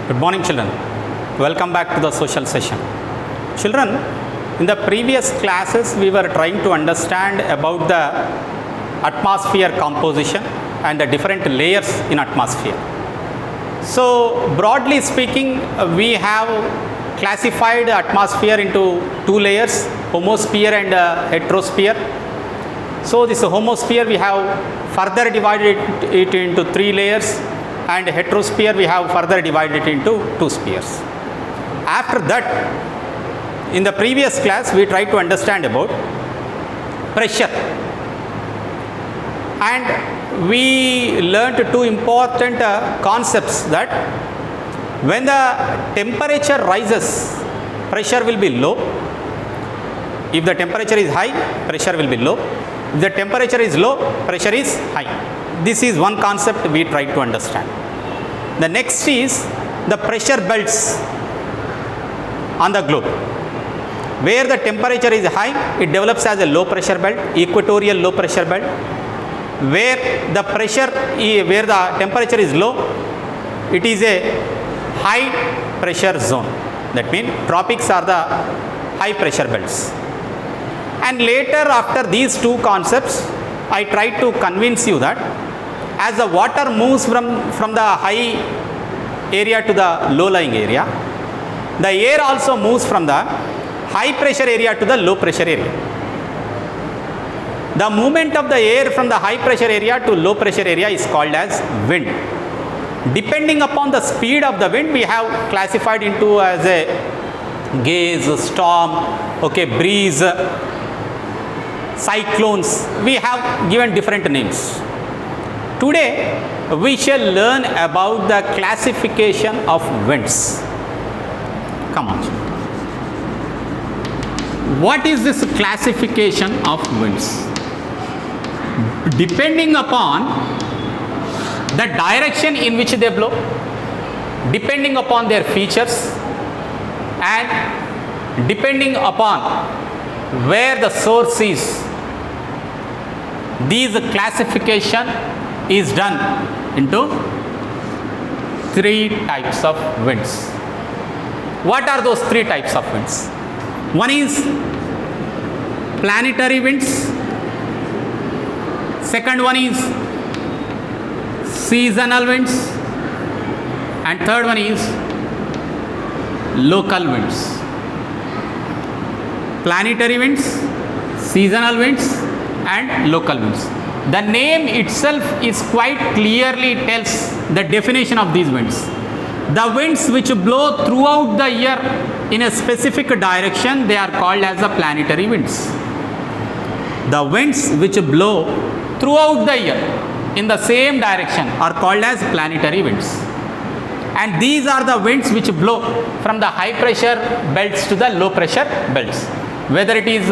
Good morning, children. Welcome back to the social session. Children, in the previous classes, we were trying to understand about the atmosphere composition and the different layers in atmosphere. So, broadly speaking, we have classified atmosphere into two layers, homosphere and heterosphere. So, this homosphere we have further divided it into three layers, and heterosphere we have further divided it into two spheres. After that, in the previous class, we tried to understand about pressure, and we learnt two important concepts, that when the temperature rises, pressure will be low. If the temperature is high, pressure will be low. If the temperature is low, pressure is high. This is one concept we tried to understand. The next is the pressure belts on the globe. Where the temperature is high, it develops as a low pressure belt, equatorial low pressure belt. Where the temperature is low, it is a high pressure zone. That means tropics are the high pressure belts. And later, after these two concepts, I tried to convince you that as the water moves from the high area to the low lying area, the air also moves from the high pressure area to the low pressure area. The movement of the air from the high pressure area to low pressure area is called as wind. Depending upon the speed of the wind, we have classified into as a gauge, storm, breeze, cyclones. We have given different names. Today, we shall learn about the classification of winds. Come on. What is this classification of winds? Depending upon the direction in which they blow, depending upon their features, and depending upon where the source is, these classification is done into three types of winds. What are those three types of winds? One is planetary winds, second one is seasonal winds, and third one is local winds. Planetary winds, seasonal winds, and local winds. The name itself is quite clearly tells the definition of these winds. The winds which blow throughout the year in a specific direction, they are called as the planetary winds. The winds which blow throughout the year in the same direction are called as planetary winds. And these are the winds which blow from the high pressure belts to the low pressure belts. Whether it is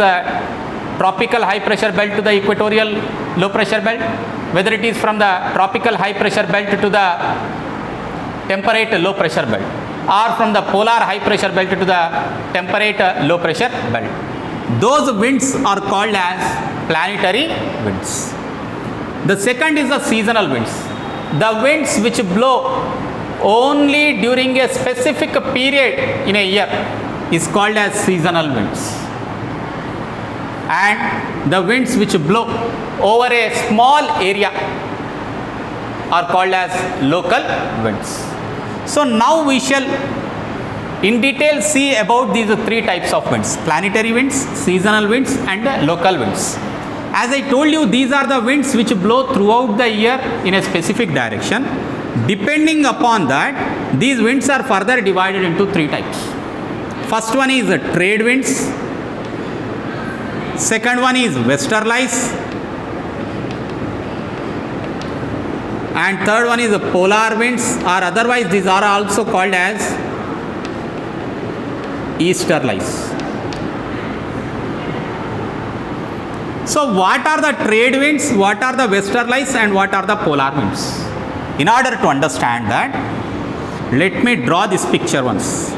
tropical high pressure belt to the equatorial low pressure belt, whether it is from the tropical high pressure belt to the temperate low pressure belt, or from the polar high pressure belt to the temperate low pressure belt. Those winds are called as planetary winds. The second is the seasonal winds. The winds which blow only during a specific period in a year is called as seasonal winds. And the winds which blow over a small area are called as local winds. So now we shall in detail see about these three types of winds: planetary winds, seasonal winds, and local winds. As I told you, these are the winds which blow throughout the year in a specific direction. Depending upon that, these winds are further divided into three types. First one is trade winds. Second one is westerlies, and third one is the polar winds, or otherwise these are also called as easterlies. So what are the trade winds, what are the westerlies, and what are the polar winds? In order to understand that, let me draw this picture once.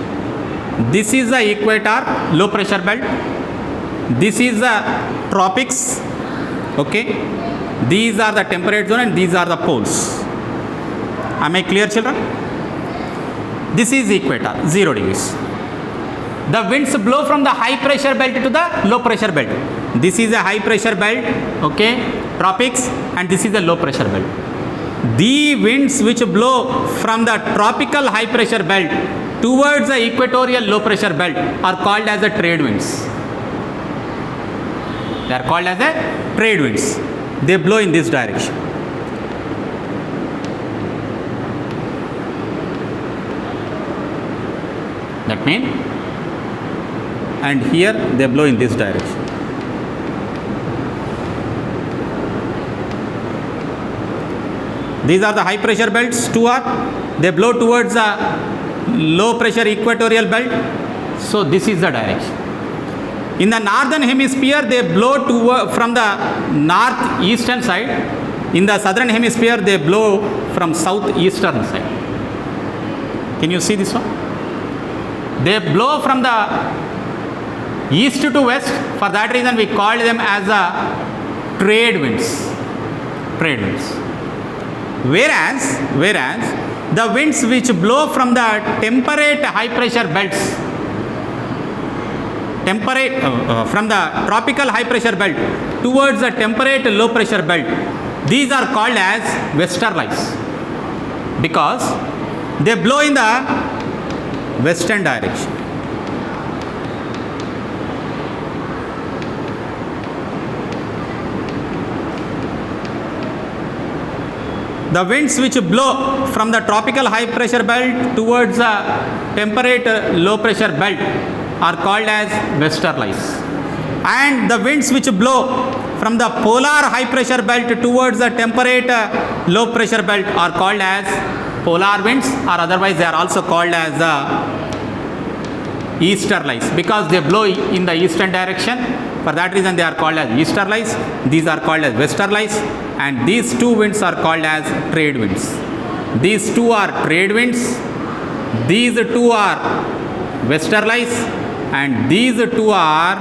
This is the equator, low pressure belt. This is the tropics, These are the temperate zone and these are the poles. Am I clear, children? This is equator, 0 degrees. The winds blow from the high pressure belt to the low pressure belt. This is a high pressure belt, okay, tropics, and this is a low pressure belt. The winds which blow from the tropical high pressure belt towards the equatorial low pressure belt are called as the trade winds. They are called as the trade winds. They blow in this direction. That means, and here they blow in this direction. These are the high pressure belts, 2 are. They blow towards the low pressure equatorial belt. So this is the direction. In the northern hemisphere, they blow from the northeastern side. In the southern hemisphere, they blow from southeastern side. Can you see this one? They blow from the east to west. For that reason, we call them as the trade winds. Trade winds. Whereas the winds which blow from the temperate high pressure belts, from the tropical high pressure belt towards the temperate low pressure belt, these are called as westerlies, because they blow in the western direction. The winds which blow from the tropical high pressure belt towards the temperate low pressure belt are called as westerlies. And the winds which blow from the polar high pressure belt towards the temperate low pressure belt are called as polar winds, or otherwise they are also called as the easterlies, because they blow in the eastern direction. For that reason, they are called as easterlies. These are called as westerlies, and these two winds are called as trade winds. These two are trade winds, these two are westerlies, and these two are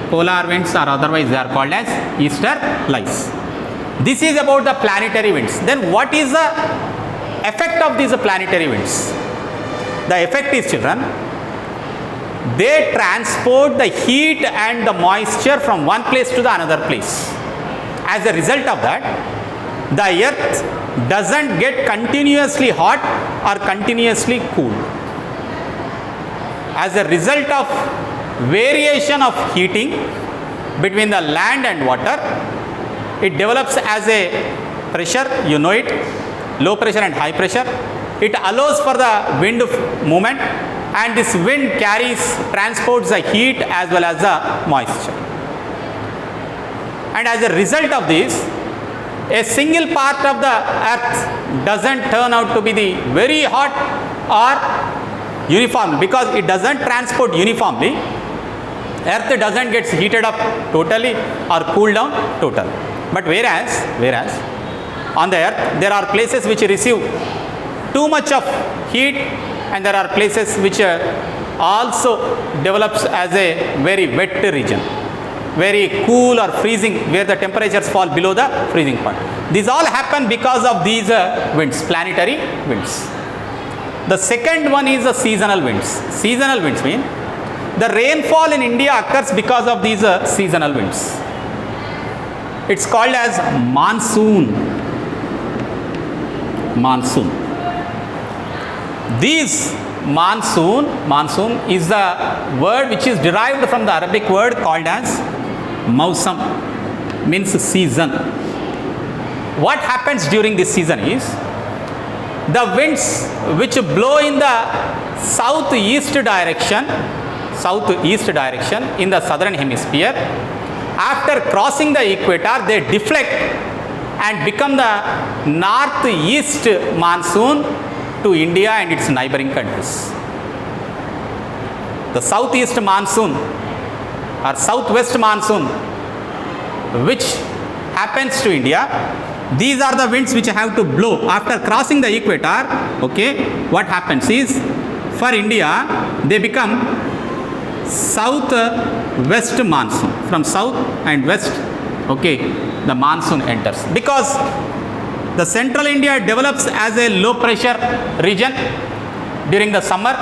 polar winds, or otherwise they are called as easterlies. This is about the planetary winds. Then what is the effect of these planetary winds? The effect is, children, they transport the heat and the moisture from one place to the another place. As a result of that, the earth doesn't get continuously hot or continuously cool. As a result of variation of heating between the land and water, it develops as a pressure, you know it, low pressure and high pressure. It allows for the wind movement, and this wind transports the heat as well as the moisture. And as a result of this, a single part of the earth doesn't turn out to be the very hot or uniform, because it doesn't transport uniformly. Earth doesn't get heated up totally or cooled down totally. But whereas on the earth there are places which receive too much of heat, and there are places which also develops as a very wet region, very cool or freezing, where the temperatures fall below the freezing point. These all happen because of these winds, planetary winds. The second one is the seasonal winds. Seasonal winds mean the rainfall in India occurs because of these seasonal winds. It's called as monsoon. Monsoon. These monsoon is the word which is derived from the Arabic word called as mausam, means season. What happens during this season is, the winds which blow in the southeast direction in the southern hemisphere, after crossing the equator, they deflect and become the northeast monsoon to India and its neighboring countries. The southeast monsoon or southwest monsoon, which happens to India, these are the winds which have to blow after crossing the equator. Okay, what happens is, for India, they become southwest monsoon. From south and west, okay, the monsoon enters, because the central India develops as a low pressure region, during the summer,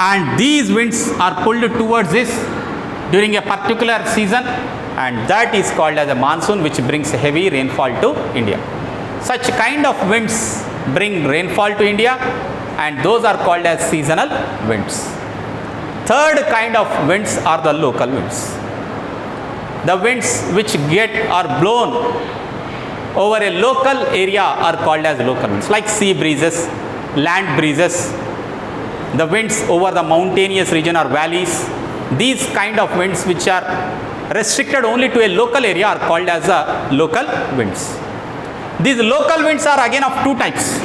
and these winds are pulled towards this during a particular season, and that is called as a monsoon, which brings heavy rainfall to India. Such kind of winds bring rainfall to India, and those are called as seasonal winds. Third kind of winds are the local winds. The winds which are blown over a local area are called as local winds, like sea breezes, land breezes, the winds over the mountainous region or valleys. These kind of winds which are restricted only to a local area are called as local winds. These local winds are again of two types.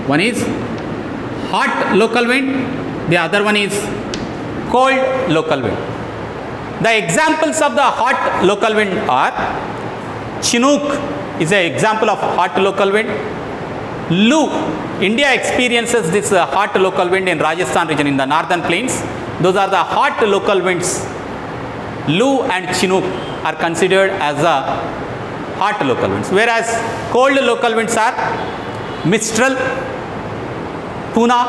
One is hot local wind, the other one is cold local wind. The examples of the hot local wind are Chinook is an example of hot local wind. Lu, India experiences this hot local wind in Rajasthan region in the northern plains. Those are the hot local winds. Lu and Chinook are considered as the hot local winds, whereas cold local winds are Mistral, Puna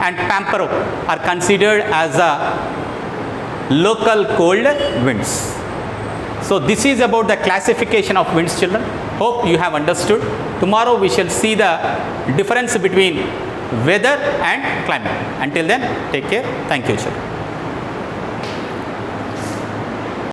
and Pampero are considered as the local cold winds. So this is about the classification of winds, children. Hope you have understood. Tomorrow we shall see the difference between weather and climate. Until then, take care. Thank you, children.